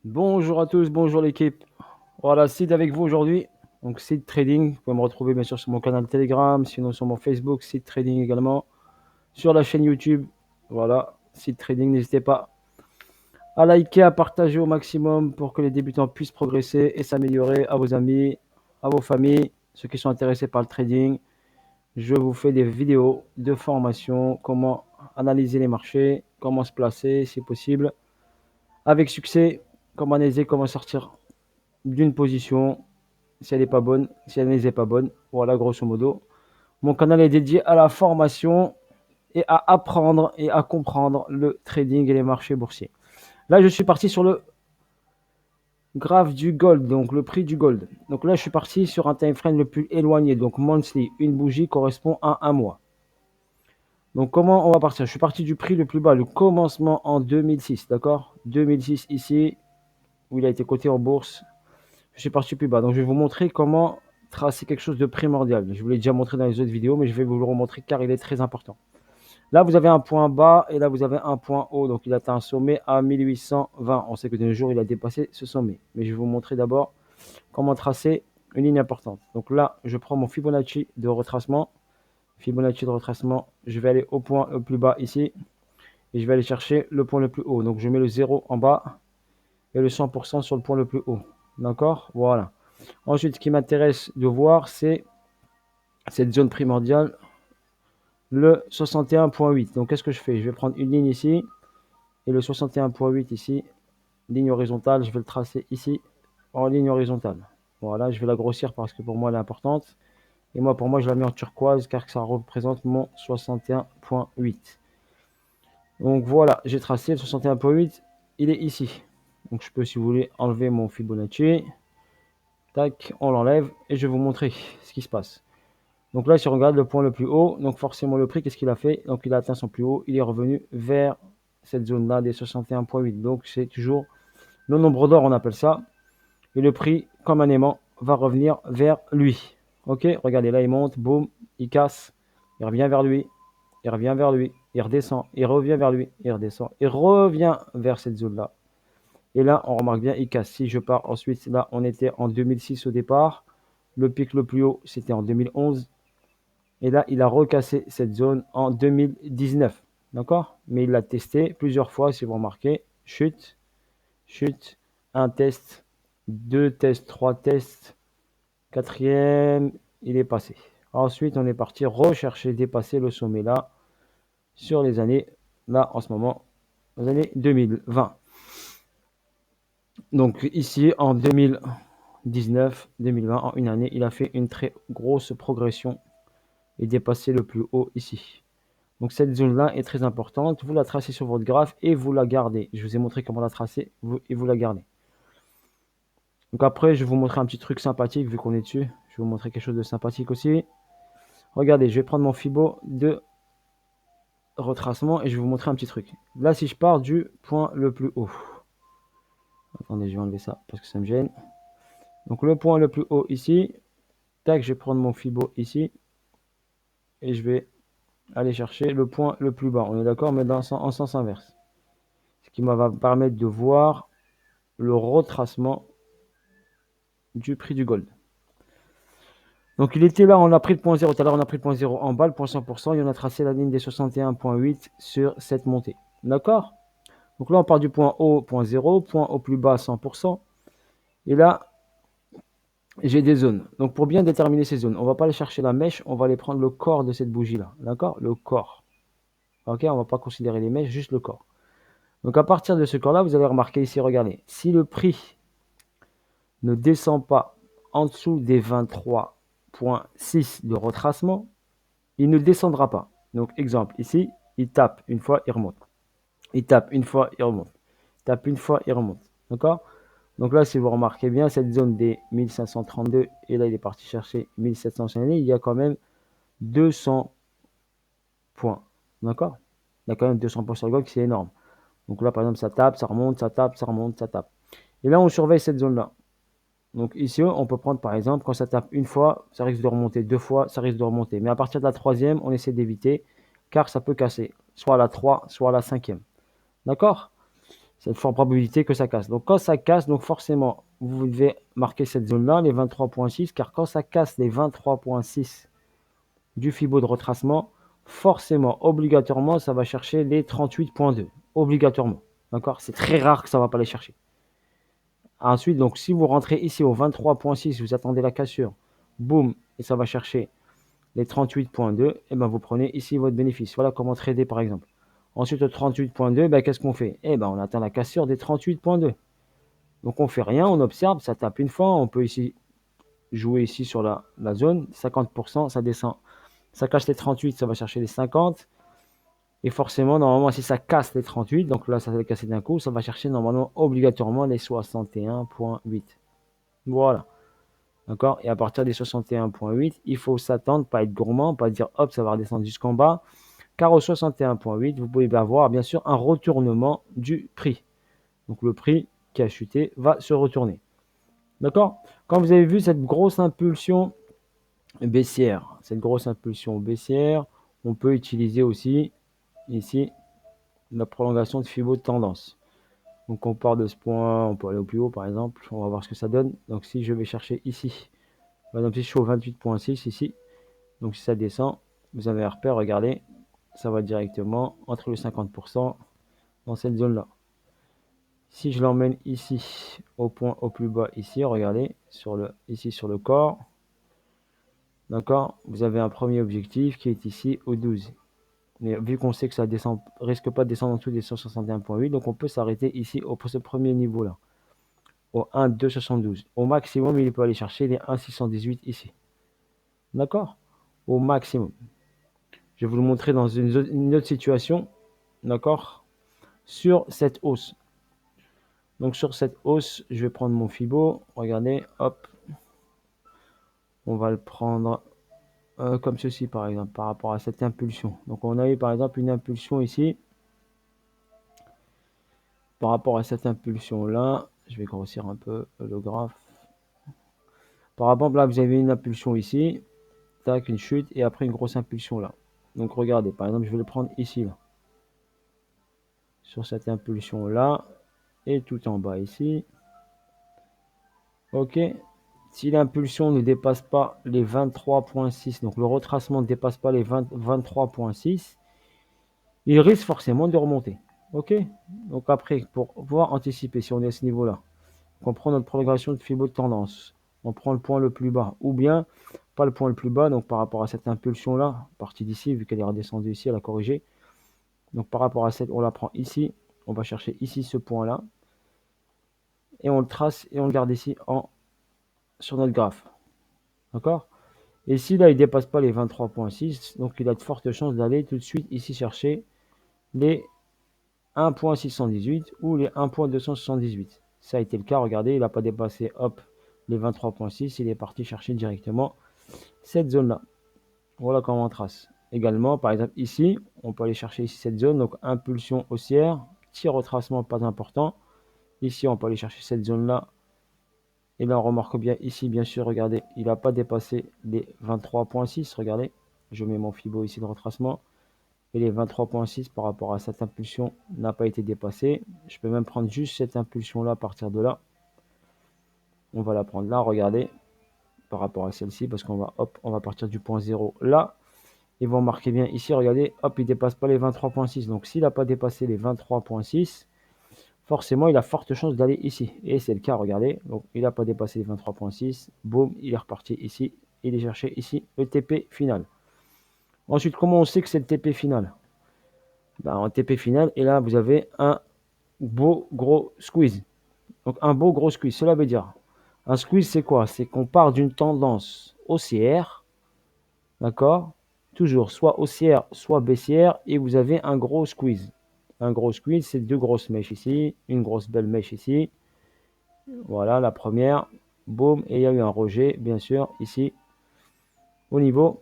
Bonjour à tous, bonjour l'équipe. Voilà, Sid avec vous aujourd'hui. Donc Sid Trading, vous pouvez me retrouver bien sûr sur mon canal Telegram, sinon sur mon Facebook, Sid Trading également, sur la chaîne YouTube. Voilà, Sid Trading, n'hésitez pas à liker, à partager au maximum pour que les débutants puissent progresser et s'améliorer à vos amis, à vos familles, ceux qui sont intéressés par le trading. Je vous fais des vidéos de formation, comment analyser les marchés, comment se placer si possible, avec succès, comment analyser, comment sortir d'une position, si elle n'est pas bonne, si elle n'est pas bonne. Voilà, grosso modo. Mon canal est dédié à la formation et à apprendre et à comprendre le trading et les marchés boursiers. Là, je suis parti sur le graphe du gold, donc le prix du gold. Donc là, je suis parti sur un time frame le plus éloigné, donc monthly. Une bougie correspond à un mois. Donc comment on va partir? Je suis parti du prix le plus bas, le commencement en 2006, d'accord? 2006 ici, où il a été coté en bourse. Je suis parti plus bas. Donc je vais vous montrer comment tracer quelque chose de primordial. Je vous l'ai déjà montré dans les autres vidéos, mais je vais vous le remontrer car il est très important. Là, vous avez un point bas et là, vous avez un point haut. Donc il atteint un sommet à 1820. On sait que de nos jours, il a dépassé ce sommet. Mais je vais vous montrer d'abord comment tracer une ligne importante. Donc là, je prends mon Fibonacci de retracement. Fibonacci de retracement, je vais aller au point le plus bas ici et je vais aller chercher le point le plus haut. Donc je mets le 0 en bas et le 100% sur le point le plus haut. D'accord? Voilà. Ensuite, ce qui m'intéresse de voir, c'est cette zone primordiale, le 61.8. Donc, qu'est-ce que je fais? Je vais prendre une ligne ici et le 61.8 ici, ligne horizontale, je vais le tracer ici en ligne horizontale. Voilà, je vais la grossir parce que pour moi, elle est importante. Et moi, pour moi, je la mets en turquoise car ça représente mon 61.8. Donc voilà, j'ai tracé le 61.8, il est ici. Donc je peux, si vous voulez, enlever mon Fibonacci. Tac, on l'enlève et je vais vous montrer ce qui se passe. Donc là, si on regarde le point le plus haut, donc forcément le prix, qu'est-ce qu'il a fait? Donc il a atteint son plus haut, il est revenu vers cette zone-là des 61.8. Donc c'est toujours le nombre d'or, on appelle ça. Et le prix, comme un aimant, va revenir vers lui. Ok, regardez, là il monte, boum, il casse, il revient vers lui, il revient vers lui, il redescend, il revient vers lui, il redescend, il revient vers cette zone-là. Et là, on remarque bien, il casse. Si je pars ensuite, là, on était en 2006 au départ. Le pic le plus haut, c'était en 2011. Et là, il a recassé cette zone en 2019. D'accord? Mais il l'a testé plusieurs fois, si vous remarquez. Chute, chute, un test, deux tests, trois tests. Quatrième, il est passé. Ensuite, on est parti rechercher, dépasser le sommet là, sur les années, là, en ce moment, les années 2020. Donc ici, en 2019, 2020, en une année, il a fait une très grosse progression et dépassé le plus haut ici. Donc cette zone-là est très importante. Vous la tracez sur votre graphe et vous la gardez. Je vous ai montré comment la tracer et vous la gardez. Donc après, je vais vous montrer un petit truc sympathique vu qu'on est dessus. Je vais vous montrer quelque chose de sympathique aussi. Regardez, je vais prendre mon Fibo de retracement et je vais vous montrer un petit truc. Là, si je pars du point le plus haut. Attendez, je vais enlever ça parce que ça me gêne. Donc le point le plus haut ici. Tac, je vais prendre mon Fibo ici. Et je vais aller chercher le point le plus bas. On est d'accord, mais en sens inverse. Ce qui va me permettre de voir le retracement du prix du gold. Donc il était là, on a pris le point 0, tout à l'heure on a pris le point 0 en bas, le point 100%, et on a tracé la ligne des 61.8 sur cette montée. D'accord? Donc là on part du point haut, point 0, point au plus bas 100%, et là j'ai des zones. Donc pour bien déterminer ces zones, on ne va pas aller chercher la mèche, on va aller prendre le corps de cette bougie là. D'accord? Le corps. Ok, on ne va pas considérer les mèches, juste le corps. Donc à partir de ce corps là, vous allez remarquer ici, regardez, si le prix ne descend pas en dessous des 23.6 de retracement, il ne descendra pas. Donc, exemple, ici, il tape une fois, il remonte. Il tape une fois, il remonte. Il tape une fois, il remonte. D'accord? Donc là, si vous remarquez bien, cette zone des 1532, et là, il est parti chercher 1700, il y a quand même 200 points. D'accord? Il y a quand même 200 points sur le gold, c'est énorme. Donc là, par exemple, ça tape, ça remonte, ça tape, ça remonte, ça tape. Et là, on surveille cette zone-là. Donc ici, on peut prendre par exemple, quand ça tape une fois, ça risque de remonter deux fois, ça risque de remonter. Mais à partir de la troisième, on essaie d'éviter, car ça peut casser, soit à la 3, soit à la cinquième. D'accord? cette forte probabilité que ça casse. Donc quand ça casse, donc forcément, vous devez marquer cette zone-là, les 23.6, car quand ça casse les 23.6 du Fibo de retracement, forcément, obligatoirement, ça va chercher les 38.2. Obligatoirement. D'accord? C'est très rare que ça ne va pas les chercher. Ensuite, donc si vous rentrez ici au 23.6, vous attendez la cassure, boum, et ça va chercher les 38.2, et ben vous prenez ici votre bénéfice. Voilà comment trader par exemple. Ensuite, au 38.2, ben, qu'est-ce qu'on fait? Eh ben, on attend la cassure des 38.2. Donc on fait rien, on observe, ça tape une fois, on peut ici jouer ici sur la zone, 50%, ça descend. Ça cache les 38, ça va chercher les 50. Et forcément, normalement, si ça casse les 38, donc là, ça va casser d'un coup, ça va chercher normalement obligatoirement les 61.8. Voilà. D'accord? Et à partir des 61.8, il faut s'attendre, pas être gourmand, pas dire hop, ça va redescendre jusqu'en bas. Car au 61.8, vous pouvez avoir bien sûr un retournement du prix. Donc le prix qui a chuté va se retourner. D'accord? Quand vous avez vu cette grosse impulsion baissière, on peut utiliser aussi ici la prolongation de Fibo de tendance. Donc on part de ce point, on peut aller au plus haut par exemple, on va voir ce que ça donne. Donc si je vais chercher ici, par exemple si je suis au 28.6 ici, donc si ça descend, vous avez un repère, regardez, ça va directement entre le 50% dans cette zone là. Si je l'emmène ici au point au plus bas ici, regardez ici sur le corps, d'accord, vous avez un premier objectif qui est ici au 12. Mais vu qu'on sait que ça descend, risque pas de descendre en dessous des 161.8, donc on peut s'arrêter ici pour ce premier niveau là, au 1,272. Au maximum, il peut aller chercher les 1,618 ici. D'accord? Au maximum. Je vais vous le montrer dans une autre situation. D'accord? Sur cette hausse. Donc sur cette hausse, je vais prendre mon Fibo. Regardez, hop. On va le prendre comme ceci par exemple, par rapport à cette impulsion. Donc on a eu par exemple une impulsion ici. Par rapport à cette impulsion là, je vais grossir un peu le graphe. Par exemple là, vous avez une impulsion ici. Tac, une chute et après une grosse impulsion là. Donc regardez, par exemple, je vais le prendre ici là. Sur cette impulsion là. Et tout en bas ici. Ok. Si l'impulsion ne dépasse pas les 23.6, donc le retracement ne dépasse pas les 23.6, il risque forcément de remonter. Ok. Donc après, pour pouvoir anticiper, si on est à ce niveau-là, on prend notre progression de Fibo de tendance, on prend le point le plus bas, ou bien pas le point le plus bas, donc par rapport à cette impulsion-là, partie d'ici, vu qu'elle est redescendue ici, elle a corrigé. Donc par rapport à cette, on la prend ici, on va chercher ici ce point-là, et on le trace et on le garde ici sur notre graphe. D'accord? Et si là, il ne dépasse pas les 23.6, donc il a de fortes chances d'aller tout de suite ici chercher les 1.618 ou les 1.278. Ça a été le cas, regardez, il n'a pas dépassé, hop, les 23.6, il est parti chercher directement cette zone-là. Voilà comment on trace. Également, par exemple, ici, on peut aller chercher ici cette zone, donc impulsion haussière, petit retracement pas important. Ici, on peut aller chercher cette zone-là. Et là, on remarque bien ici, bien sûr, regardez, il n'a pas dépassé les 23.6. Regardez, je mets mon Fibo ici de retracement. Et les 23.6 par rapport à cette impulsion n'a pas été dépassé. Je peux même prendre juste cette impulsion-là à partir de là. On va la prendre là, regardez, par rapport à celle-ci, parce qu'on va, hop, on va partir du point 0 là. Ils vont marquer bien ici, regardez, hop, il ne dépasse pas les 23.6. Donc s'il n'a pas dépassé les 23.6, forcément, il a forte chance d'aller ici. Et c'est le cas, regardez. Donc il n'a pas dépassé les 23.6. Boum, il est reparti ici. Il est cherché ici le TP final. Ensuite, comment on sait que c'est le TP final? Ben, en TP final, et là, vous avez un beau gros squeeze. Donc un beau gros squeeze, cela veut dire, un squeeze c'est quoi? C'est qu'on part d'une tendance haussière, d'accord? Toujours soit haussière, soit baissière, et vous avez un gros squeeze. Un gros squeeze, c'est deux grosses mèches ici, une grosse belle mèche ici. Voilà la première, boum, et il y a eu un rejet, bien sûr, ici, au niveau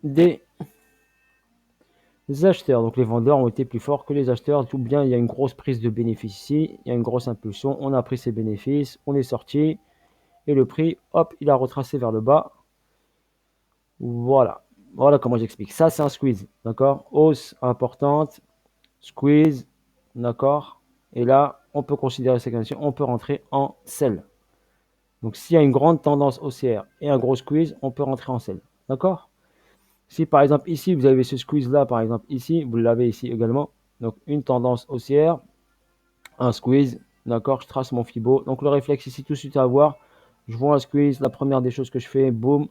des acheteurs. Donc les vendeurs ont été plus forts que les acheteurs. Tout bien, il y a une grosse prise de bénéfices ici, il y a une grosse impulsion, on a pris ces bénéfices, on est sorti, et le prix, hop, il a retracé vers le bas. Voilà comment j'explique. Ça, c'est un squeeze, d'accord? Hausse importante, squeeze, d'accord? Et là, on peut considérer ces conditions, on peut rentrer en sell. Donc, s'il y a une grande tendance haussière et un gros squeeze, on peut rentrer en sell, d'accord? Si par exemple ici, vous avez ce squeeze-là, par exemple ici, vous l'avez ici également. Donc, une tendance haussière, un squeeze, d'accord? Je trace mon Fibo. Donc, le réflexe ici, tout de suite à avoir, je vois un squeeze, la première des choses que je fais, boum,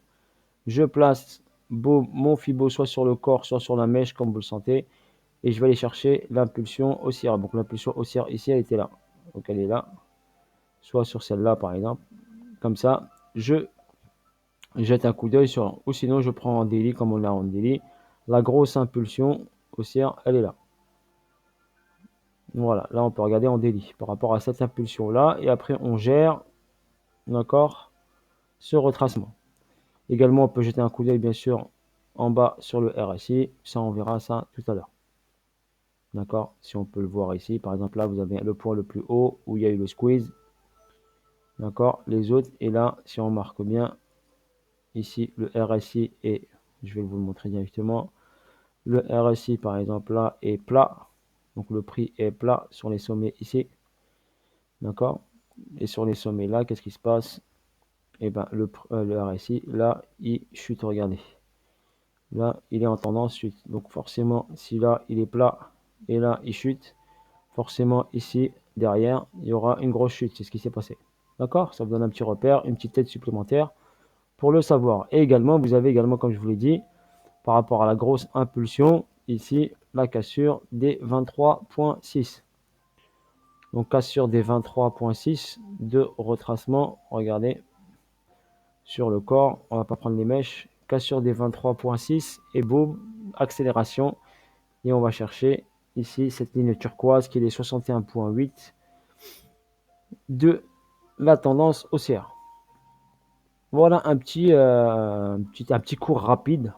je place, boum, mon Fibo soit sur le corps, soit sur la mèche, comme vous le sentez. Et je vais aller chercher l'impulsion haussière. Donc, l'impulsion haussière ici, elle était là. Donc, elle est là. Soit sur celle-là, par exemple. Comme ça, je jette un coup d'œil sur, ou sinon je prends en daily comme on l'a en daily. La grosse impulsion haussière, elle est là. Voilà, là on peut regarder en daily par rapport à cette impulsion là et après on gère, d'accord, ce retracement. Également on peut jeter un coup d'œil bien sûr en bas sur le RSI, ça on verra ça tout à l'heure. D'accord, si on peut le voir ici, par exemple là vous avez le point le plus haut où il y a eu le squeeze. D'accord, les autres, et là si on marque bien ici le RSI et je vais vous le montrer directement. Le RSI, par exemple, là, est plat. Donc, le prix est plat sur les sommets ici. D'accord? Et sur les sommets là, qu'est-ce qui se passe? Eh ben, le RSI, là, il chute. Regardez. Là, il est en tendance chute. Donc, forcément, si là, il est plat et là, il chute, forcément, ici, derrière, il y aura une grosse chute. C'est ce qui s'est passé. D'accord? Ça vous donne un petit repère, une petite tête supplémentaire pour le savoir. Et également, vous avez également, comme je vous l'ai dit, par rapport à la grosse impulsion, ici, la cassure des 23.6. Donc, cassure des 23.6 de retracement. Regardez, sur le corps, on ne va pas prendre les mèches. Cassure des 23.6 et boum, accélération. Et on va chercher ici cette ligne turquoise qui est les 61.8 de la tendance haussière. Voilà un petit cours rapide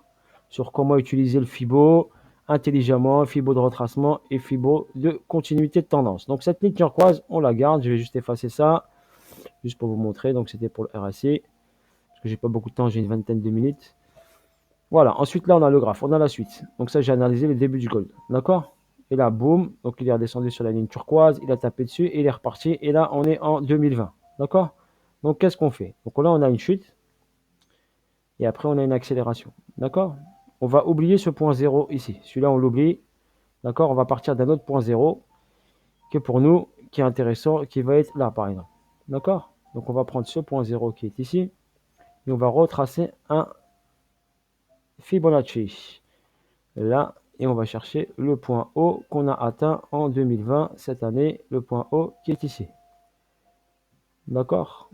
sur comment utiliser le Fibo intelligemment, Fibo de retracement et Fibo de continuité de tendance. Donc cette ligne turquoise, on la garde. Je vais juste effacer ça, juste pour vous montrer. Donc c'était pour le RSI, parce que j'ai pas beaucoup de temps, j'ai une vingtaine de minutes. Voilà, ensuite là on a le graphe, on a la suite. Donc ça j'ai analysé le début du gold, d'accord? Et là, boum, donc il est redescendu sur la ligne turquoise, il a tapé dessus et il est reparti. Et là on est en 2020, d'accord? Donc qu'est-ce qu'on fait? Donc là on a une chute. Et après, on a une accélération. D'accord? On va oublier ce point 0 ici. Celui-là, on l'oublie. D'accord? On va partir d'un autre point 0 que pour nous, qui est intéressant, qui va être là, par exemple. D'accord? Donc, on va prendre ce point 0 qui est ici. Et on va retracer un Fibonacci. Là, et on va chercher le point haut qu'on a atteint en 2020, cette année, le point haut qui est ici. D'accord?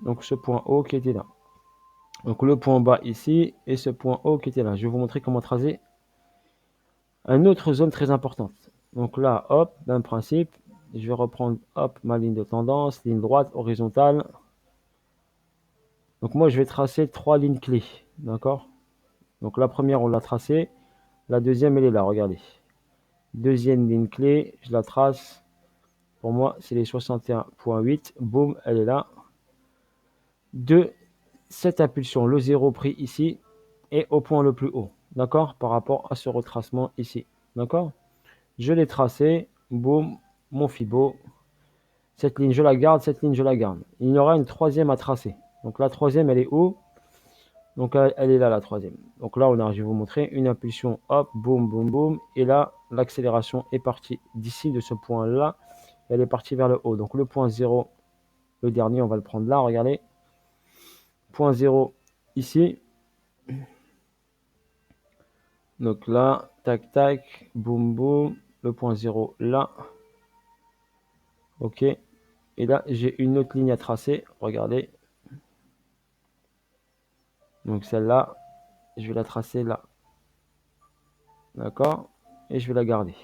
Donc, ce point haut qui était là. Donc, le point bas ici et ce point haut qui était là. Je vais vous montrer comment tracer une autre zone très importante. Donc là, hop, même principe. Je vais reprendre, hop, ma ligne de tendance, ligne droite, horizontale. Donc moi, je vais tracer trois lignes clés. D'accord? Donc la première, on l'a tracée. La deuxième, elle est là, regardez. Deuxième ligne clé, je la trace. Pour moi, c'est les 61.8. Boum, elle est là. De cette impulsion, le zéro pris ici, est au point le plus haut. D'accord? Par rapport à ce retracement ici. D'accord? Je l'ai tracé. Boum, mon Fibo. Cette ligne, je la garde. Cette ligne, je la garde. Il y aura une troisième à tracer. Donc la troisième, elle est où? Donc elle est là, la troisième. Donc là, je vais vous montrer une impulsion. Hop, boum, boum, boum. Et là, l'accélération est partie d'ici, de ce point-là. Elle est partie vers le haut. Donc le point 0, le dernier, on va le prendre là. Regardez. Point 0 ici. Donc là, tac, tac, boum, boum. Le point 0 là. OK. Et là, j'ai une autre ligne à tracer. Regardez. Donc celle-là, je vais la tracer là. D'accord? Et je vais la garder.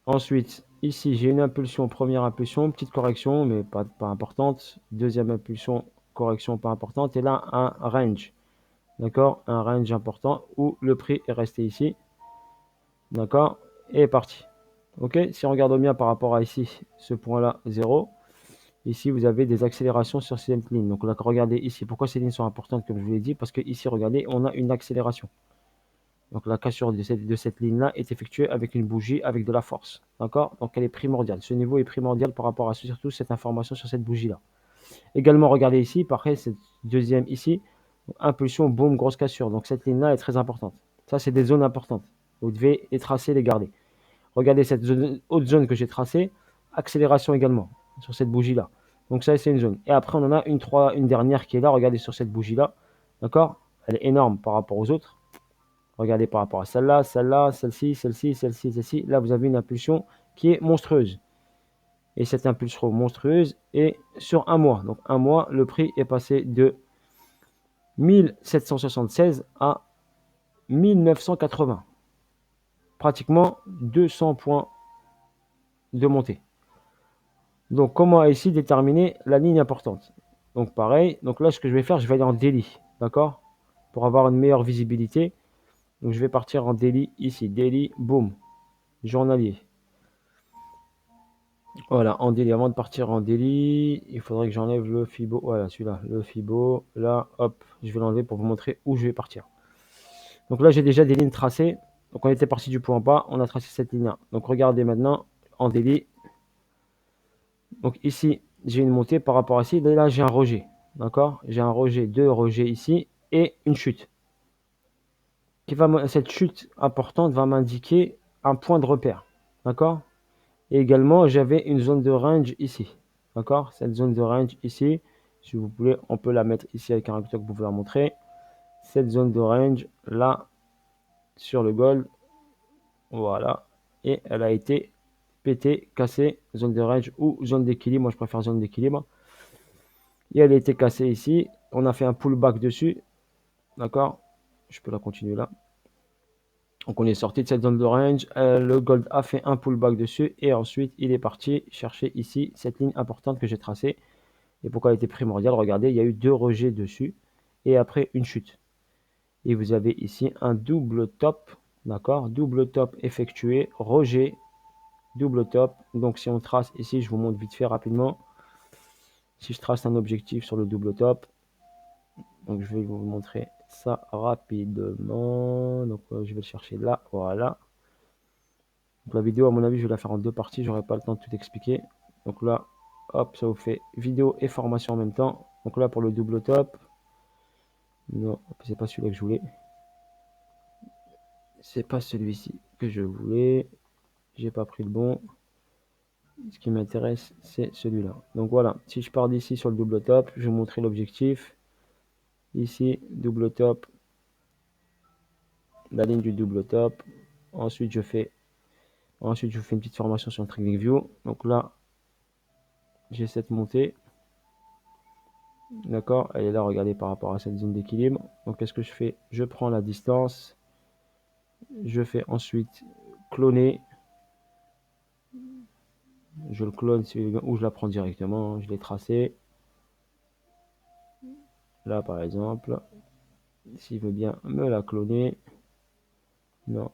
Ensuite, ici, j'ai une impulsion, première impulsion, petite correction, mais pas importante. Deuxième impulsion, correction pas importante. Et là, un range. D'accord? Un range important où le prix est resté ici. D'accord? Et est parti. OK? Si on regarde bien par rapport à ici, ce point-là, 0. Ici, vous avez des accélérations sur cette ligne. Donc là, regardez ici. Pourquoi ces lignes sont importantes, comme je vous l'ai dit? Parce que ici, regardez, on a une accélération. Donc la cassure de cette ligne-là est effectuée avec une bougie avec de la force. D'accord? Donc elle est primordiale. Ce niveau est primordial par rapport à surtout cette information sur cette bougie-là. Également, regardez ici, pareil, cette deuxième ici, impulsion, boum, grosse cassure. Donc cette ligne-là est très importante. Ça, c'est des zones importantes. Vous devez les tracer, les garder. Regardez cette autre zone que j'ai tracée, accélération également, sur cette bougie-là. Donc ça, c'est une zone. Et après, on en a une dernière qui est là, regardez sur cette bougie-là. D'accord? Elle est énorme par rapport aux autres. Regardez par rapport à celle-là, celle-là, celle-ci, celle-ci, celle-ci, celle-ci. Là, vous avez une impulsion qui est monstrueuse. Et cette impulsion monstrueuse est sur un mois. Donc un mois, le prix est passé de 1776 à 1980. Pratiquement 200 points de montée. Donc comment ici déterminer la ligne importante? Donc pareil, donc là ce que je vais faire, je vais aller en daily, d'accord? Pour avoir une meilleure visibilité. Donc je vais partir en daily ici, daily, boom, journalier. Voilà, en daily, avant de partir en daily, il faudrait que j'enlève le Fibo, voilà celui-là, le Fibo, là, hop, je vais l'enlever pour vous montrer où je vais partir. Donc là j'ai déjà des lignes tracées, donc on était parti du point bas, on a tracé cette ligne-là. Donc regardez maintenant, en daily, donc ici j'ai une montée par rapport à ici, là j'ai un rejet, d'accord? J'ai un rejet, deux rejets ici, et une chute. Cette chute importante va m'indiquer un point de repère, d'accord? Et également, j'avais une zone de range ici, d'accord? Cette zone de range ici, si vous voulez, on peut la mettre ici avec un rectangle pour vous la montrer. Cette zone de range, là, sur le gold, voilà. Et elle a été pétée, cassée, zone de range ou zone d'équilibre. Moi, je préfère zone d'équilibre. Et elle a été cassée ici. On a fait un pullback dessus, d'accord? Je peux la continuer là. Donc on est sorti de cette zone de range, le gold a fait un pullback dessus et ensuite il est parti chercher ici cette ligne importante que j'ai tracée. Et pourquoi elle était primordiale? Regardez, il y a eu deux rejets dessus et après une chute. Et vous avez ici un double top, d'accord? Double top effectué, rejet, double top. Donc si on trace ici, je vous montre vite fait rapidement. Si je trace un objectif sur le double top, donc je vais vous montrer ça rapidement. Donc je vais le chercher là, voilà. Donc la vidéo, à mon avis, je vais la faire en deux parties. J'aurai pas le temps de tout expliquer. Donc là, hop, ça vous fait vidéo et formation en même temps. Donc là, pour le double top. Non, c'est pas celui-là que je voulais. C'est pas celui-ci que je voulais. J'ai pas pris le bon. Ce qui m'intéresse, c'est celui-là. Donc voilà, si je pars d'ici sur le double top, je vais vous montrer l'objectif. Ici, double top. La ligne du double top. Ensuite, je fais une petite formation sur le TradingView. Donc là, j'ai cette montée. D'accord, elle est là, regardez par rapport à cette zone d'équilibre. Donc qu'est-ce que je fais? Je prends la distance. Je fais ensuite cloner. Je le clone ou je la prends directement. Je l'ai tracé. Là par exemple. S'il veut bien me la cloner. Non.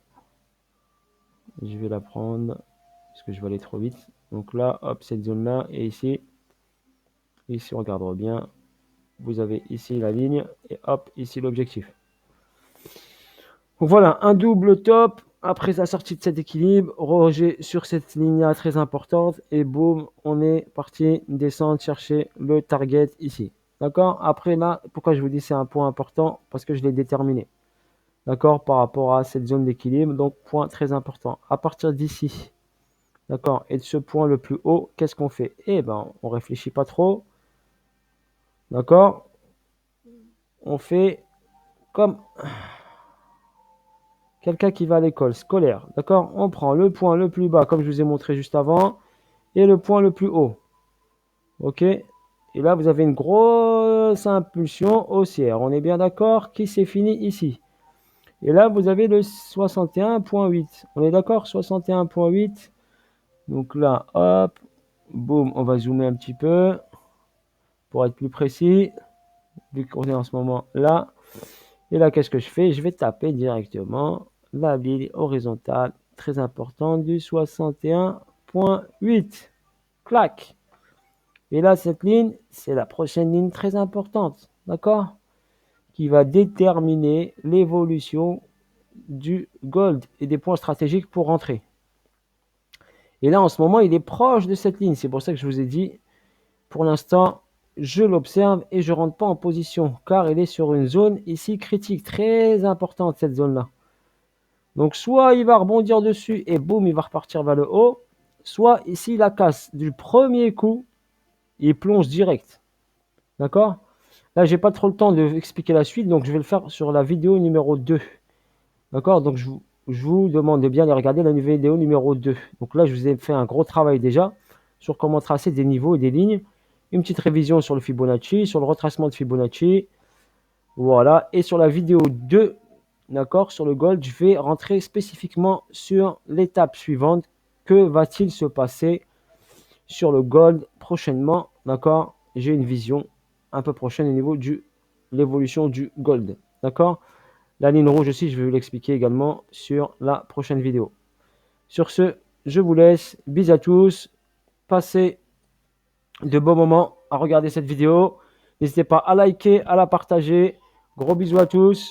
Je vais la prendre. Parce que je vais aller trop vite. Donc là, hop, cette zone-là. Et ici. Ici, on regardera bien. Vous avez ici la ligne. Et hop, ici l'objectif. Donc voilà, un double top. Après la sortie de cet équilibre, rejet sur cette ligne-là très importante. Et boum, on est parti descendre chercher le target ici. D'accord? Après là, pourquoi je vous dis c'est un point important? Parce que je l'ai déterminé. D'accord? Par rapport à cette zone d'équilibre. Donc point très important. À partir d'ici, d'accord? Et de ce point le plus haut, qu'est-ce qu'on fait? Eh ben, on réfléchit pas trop. D'accord? On fait comme quelqu'un qui va à l'école scolaire. D'accord? On prend le point le plus bas, comme je vous ai montré juste avant, et le point le plus haut. Ok? Et là, vous avez une grosse impulsion haussière. On est bien d'accord qui s'est fini ici. Et là, vous avez le 61.8. On est d'accord? 61.8. Donc là, hop, boum, on va zoomer un petit peu pour être plus précis, vu qu'on est en ce moment là. Et là, qu'est-ce que je fais? Je vais taper directement la ligne horizontale très importante du 61.8. Clac. Et là, cette ligne, c'est la prochaine ligne très importante, d'accord? Qui va déterminer l'évolution du gold et des points stratégiques pour rentrer. Et là, en ce moment, il est proche de cette ligne. C'est pour ça que je vous ai dit, pour l'instant, je l'observe et je ne rentre pas en position, car il est sur une zone ici critique, très importante, cette zone-là. Donc, soit il va rebondir dessus et boum, il va repartir vers le haut, soit ici, la casse du premier coup, il plonge direct. D'accord? Là, j'ai pas trop le temps d'expliquer la suite, donc je vais le faire sur la vidéo numéro 2. D'accord? Donc, je vous demande de bien aller regarder la vidéo numéro 2. Donc là, je vous ai fait un gros travail déjà sur comment tracer des niveaux et des lignes. Une petite révision sur le Fibonacci, sur le retracement de Fibonacci. Voilà. Et sur la vidéo 2, d'accord, sur le gold, je vais rentrer spécifiquement sur l'étape suivante. Que va-t-il se passer sur le gold prochainement? D'accord? J'ai une vision un peu prochaine au niveau de l'évolution du gold. D'accord? La ligne rouge aussi, je vais vous l'expliquer également sur la prochaine vidéo. Sur ce, je vous laisse. Bisous à tous. Passez de bons moments à regarder cette vidéo. N'hésitez pas à liker, à la partager. Gros bisous à tous.